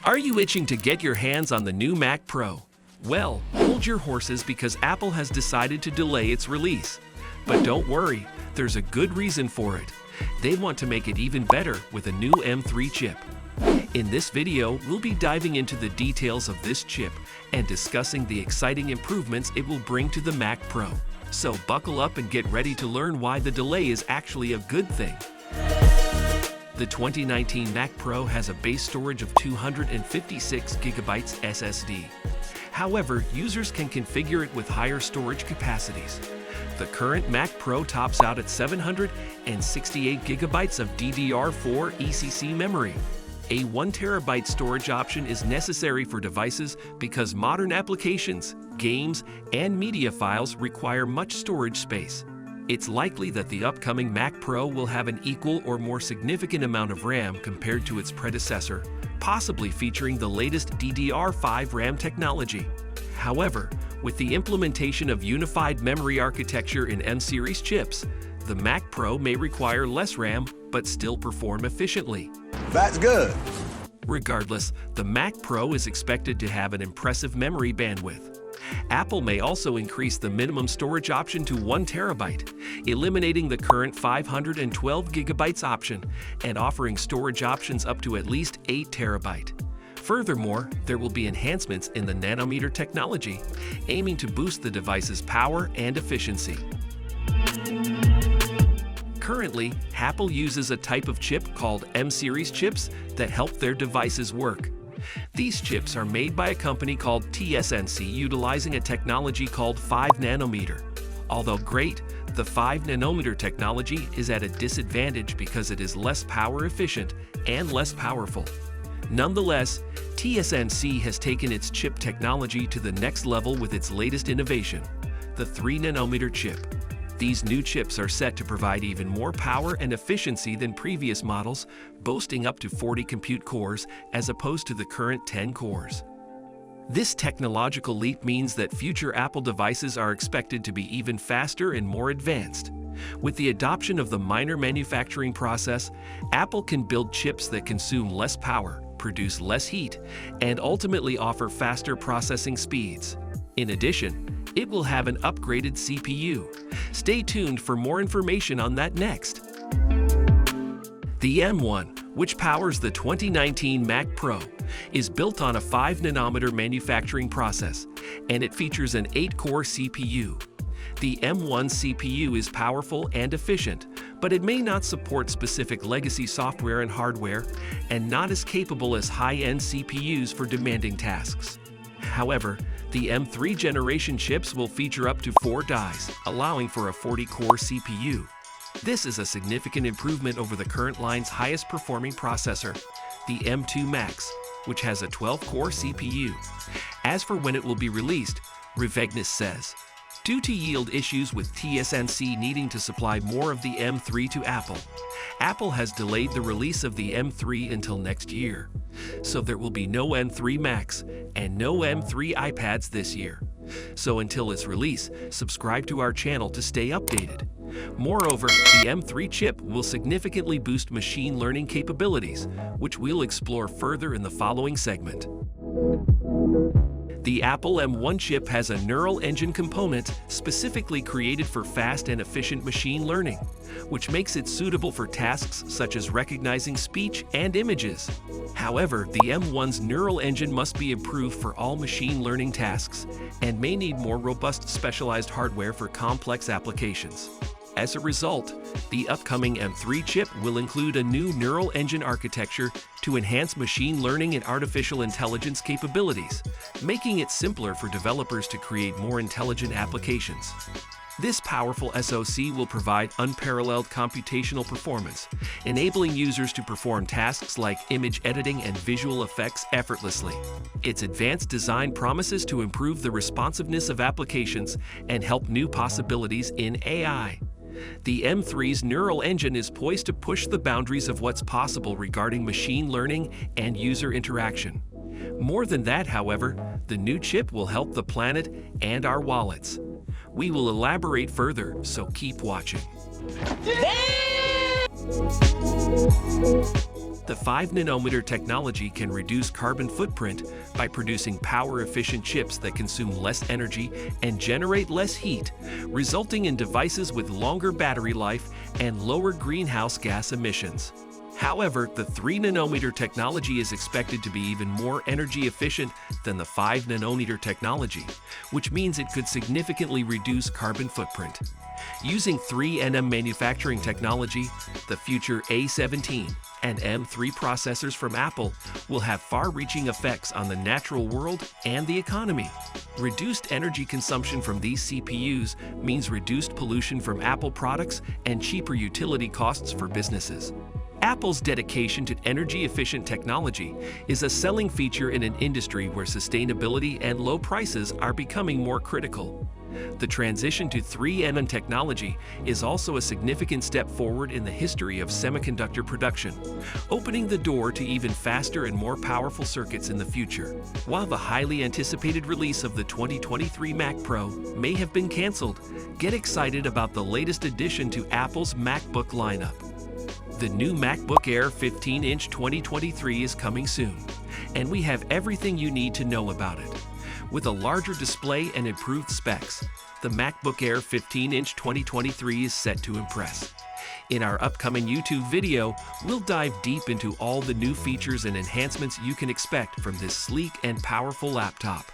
Are you itching to get your hands on the new Mac Pro? Well, hold your horses because Apple has decided to delay its release. But don't worry, there's a good reason for it. They want to make it even better with a new M3 chip. In this video, we'll be diving into the details of this chip and discussing the exciting improvements it will bring to the Mac Pro. So buckle up and get ready to learn why the delay is actually a good thing. The 2019 Mac Pro has a base storage of 256 gigabytes SSD. However, users can configure it with higher storage capacities. The current Mac Pro tops out at 768 gigabytes of DDR4 ECC memory. A 1 terabyte storage option is necessary for devices because modern applications, games, and media files require much storage space. It's likely that the upcoming Mac Pro will have an equal or more significant amount of RAM compared to its predecessor, possibly featuring the latest DDR5 RAM technology. However, with the implementation of unified memory architecture in M-series chips, the Mac Pro may require less RAM but still perform efficiently. That's good. Regardless, the Mac Pro is expected to have an impressive memory bandwidth. Apple may also increase the minimum storage option to 1 terabyte, eliminating the current 512 gigabytes option and offering storage options up to at least 8 terabyte. Furthermore, there will be enhancements in the nanometer technology, aiming to boost the device's power and efficiency. Currently, Apple uses a type of chip called M-series chips that help their devices work. These chips are made by a company called TSMC utilizing a technology called 5 nanometer. Although great, the 5 nanometer technology is at a disadvantage because it is less power efficient and less powerful. Nonetheless, TSMC has taken its chip technology to the next level with its latest innovation, the 3 nanometer chip. These new chips are set to provide even more power and efficiency than previous models, boasting up to 40 compute cores as opposed to the current 10 cores. This technological leap means that future Apple devices are expected to be even faster and more advanced. With the adoption of the minor manufacturing process, Apple can build chips that consume less power, produce less heat, and ultimately offer faster processing speeds. In addition, it will have an upgraded CPU. Stay tuned for more information on that next. The M1, which powers the 2019 Mac Pro, is built on a 5 nanometer manufacturing process, and it features an 8-core CPU. The M1 CPU is powerful and efficient, but it may not support specific legacy software and hardware, and not as capable as high-end CPUs for demanding tasks. However, the M3 generation chips will feature up to 4 dies, allowing for a 40-core CPU. This is a significant improvement over the current line's highest performing processor, the M2 Max, which has a 12-core CPU. As for when it will be released, Revegnis says, due to yield issues with TSMC needing to supply more of the M3 to Apple, Apple has delayed the release of the M3 until next year. So there will be no M3 Max and no M3 iPads this year. So until its release, subscribe to our channel to stay updated. Moreover, the M3 chip will significantly boost machine learning capabilities, which we'll explore further in the following segment. The Apple M1 chip has a neural engine component specifically created for fast and efficient machine learning, which makes it suitable for tasks such as recognizing speech and images. However, the M1's neural engine must be improved for all machine learning tasks and may need more robust specialized hardware for complex applications. As a result, the upcoming M3 chip will include a new neural engine architecture to enhance machine learning and artificial intelligence capabilities, making it simpler for developers to create more intelligent applications. This powerful SoC will provide unparalleled computational performance, enabling users to perform tasks like image editing and visual effects effortlessly. Its advanced design promises to improve the responsiveness of applications and help new possibilities in AI. The M3's neural engine is poised to push the boundaries of what's possible regarding machine learning and user interaction. More than that, however, the new chip will help the planet and our wallets. We will elaborate further, so keep watching. The 5-nanometer technology can reduce carbon footprint by producing power-efficient chips that consume less energy and generate less heat, resulting in devices with longer battery life and lower greenhouse gas emissions. However, the 3-nanometer technology is expected to be even more energy efficient than the 5-nanometer technology, which means it could significantly reduce carbon footprint. Using 3nm manufacturing technology, the future A17 and M3 processors from Apple will have far-reaching effects on the natural world and the economy. Reduced energy consumption from these CPUs means reduced pollution from Apple products and cheaper utility costs for businesses. Apple's dedication to energy-efficient technology is a selling feature in an industry where sustainability and low prices are becoming more critical. The transition to 3nm technology is also a significant step forward in the history of semiconductor production, opening the door to even faster and more powerful circuits in the future. While the highly anticipated release of the 2023 Mac Pro may have been canceled, get excited about the latest addition to Apple's MacBook lineup. The new MacBook Air 15-inch 2023 is coming soon, and we have everything you need to know about it. With a larger display and improved specs, the MacBook Air 15-inch 2023 is set to impress. In our upcoming YouTube video, we'll dive deep into all the new features and enhancements you can expect from this sleek and powerful laptop.